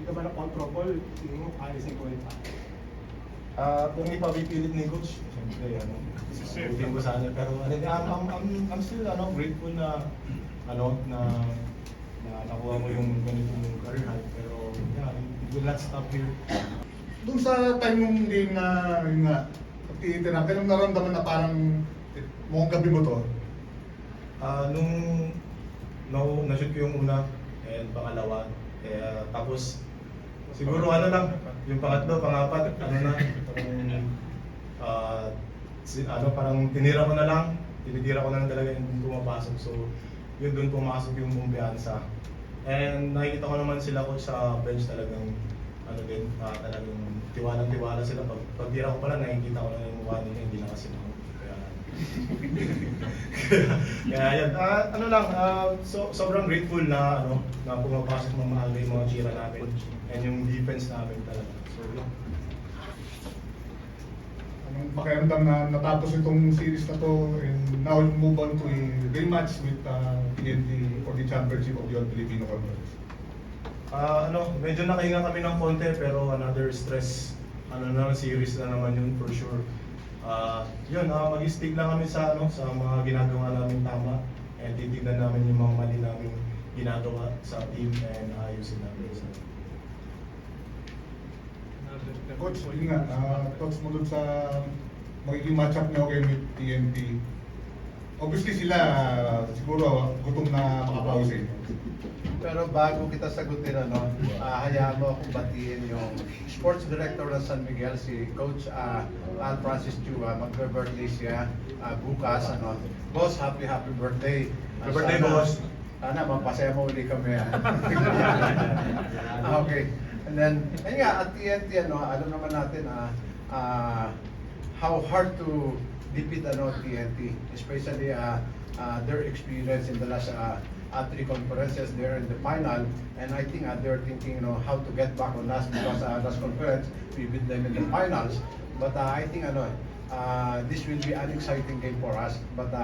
ka ba na-control? Tingin mo, alisin ko rin pa. Kung ipapipilit ni coach, siyempre butin ko sana, pero I'm still grateful na na nakuha mo yung ganitong career high, pero yeah, it will not stop here. Doon sa time mong game na yun nga, pagtitira, kailang naramdaman na parang mukhang gabi mo to? Nung na-shoot ko yung una and pangalawa, kaya tapos siguro lang, yung pangatlo, pangapat, parang tinira ko na lang, tinitira ko na lang talaga yung pumapasok. So, yun doon pumasok yung kumpiyansa. And nakikita ko naman sila ko sa bench talagang talagang tiwalang-tiwala sila. Pag tira ko pala, nakikita ko na yung mukha nila, hindi na kasi ako. Kaya yan, sobrang grateful na na pumapasok ng maaga yung mga tira namin and yung defense namin talaga. So, yeah. Anong pakiramdam na natapos itong series na to and now move on to a rematch with TNT for the championship of the Filipino Conference? Medyo nakahinga kami ng konti pero another stress series na naman yun for sure. Mag-stick lang kami sa mga ginagawa namin tama and titignan namin yung mga mali namin ginagawa sa team and ayusin namin. Coach, yun nga, thoughts mo dun sa magiging matchup niyo kayo with TNT. Obviously sila siguro gutom na makabawi sa inyo. Pero bago kita sagutin, hayaan mo akong batiin yung sports director ng San Miguel, si Coach Al Francis Chu. Magbe-birthday siya bukas. Boss, happy birthday. Happy birthday, boss. Sana mapasaya mo uli kami. Okay. And then, at TNT, alam naman natin how hard to defeat TNT, especially their experience in the last 3 conferences there in the final, and I think they're thinking how to get back on us because last conference we beat them in the finals. But I think this will be an exciting game for us. But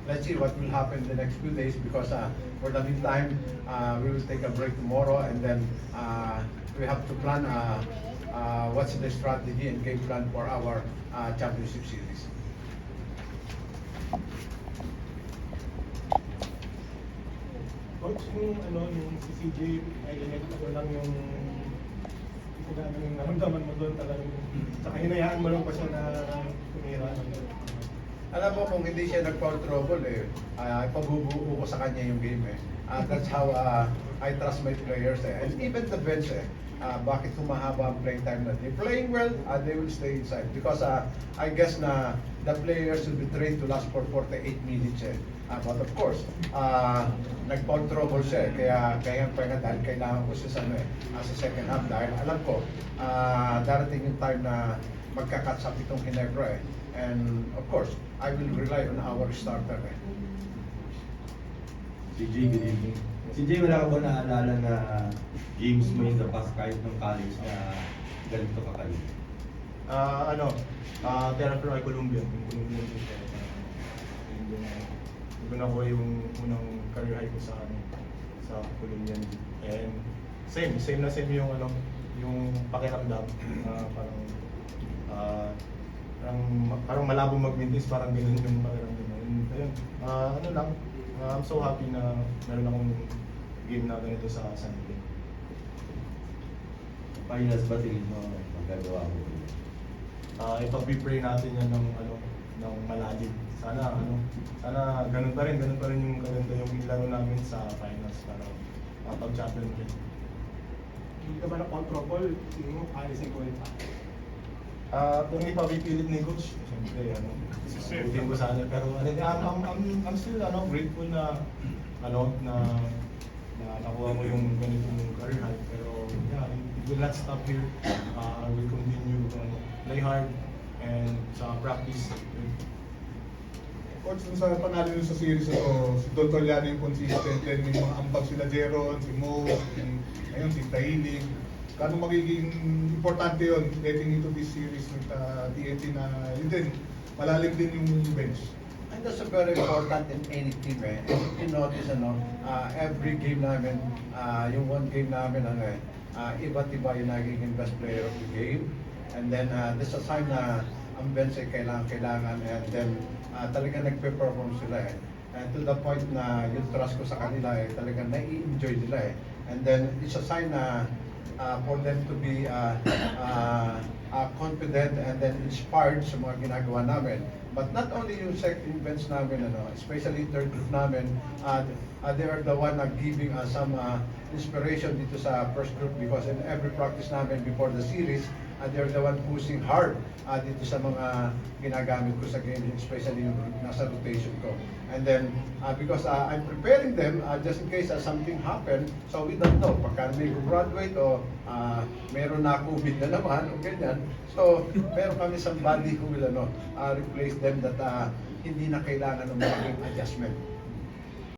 let's see what will happen the next few days because for the meantime we will take a break tomorrow and then we have to plan what's the strategy and game plan for our championship series. Coach, yung si CJ, ay ko lang yung naramdaman mo doon talagang, saka hinayaan mo lang pa siya na tumira. Alam mo, kung hindi siya nag-foul trouble, ipabubuo ko sa kanya yung game. That's how I trust my players. And even the bench, bakit humahaba ang playing time na they're playing well, they will stay inside. Because I guess na the players will be trained to last for 48 minutes. But of course, nag-foul trouble siya. Kaya dahil kailangan ko siya sa second half. Dahil alam ko, darating yung time na magka-catch up itong Ginebra. And of course, I will rely on our starter. CJ, good evening. CJ, wala ka ba naalala na games mo in the past kahit nung college na ganito ka kayo? Pero ay Columbia. Yung Columbia doon ako yung unang career high ko sa Colombian League. And same yung pakiramdam. Parang malabo magmintis, parang ganun yung pakiramdam. And ayun, I'm so happy na meron akong game na ganito sa San Miguel. Finals ba tingin mo magagawa mo? Ipag-pray natin yan ng malalim. Sana ganun pa rin yung kaganda yung laro namin sa finals para pag-champion rin. Hindi ka ba na-control? Tingin mo, alisin ko rin pa. Kung ipapipilit ni coach, siyempre butin ko sana, pero I'm still grateful na nakuha mo yung ganitong career high, pero yeah, it will not stop here. I will continue play hard and sa practice. Coach, dun sa panalo nyo sa series na to, si Don Toliano yung consistent, then may mga ambag sila Jeron, si Mo, si Tahilig. Kano magiging importante yun getting into this series with TNT na yun din, malalim din yung bench? And that's a very important in any team eh. And if you notice, every game namin, yung one game namin, iba't iba yung nagiging best player of the game. And then, there's a sign na ang bench ay kailangan, and then talaga nagpe-perform sila eh. And to the point na yung trust ko sa kanila eh, talagang nai-enjoy nila eh. And then, it's a sign na for them to be confident and then inspired sa mga ginagawa namin. But not only yung second bench namin, especially third group namin, they are the one giving us some inspiration dito sa first group because in every practice namin before the series, they're the one pushing hard dito sa mga ginagamit ko sa game, especially yung nasa rotation ko. And then, because I'm preparing them just in case something happen, so we don't know, pagka may graduate o meron na COVID na naman o ganyan. So, meron kami somebody who will replace them that hindi na kailangan ng malaking adjustment.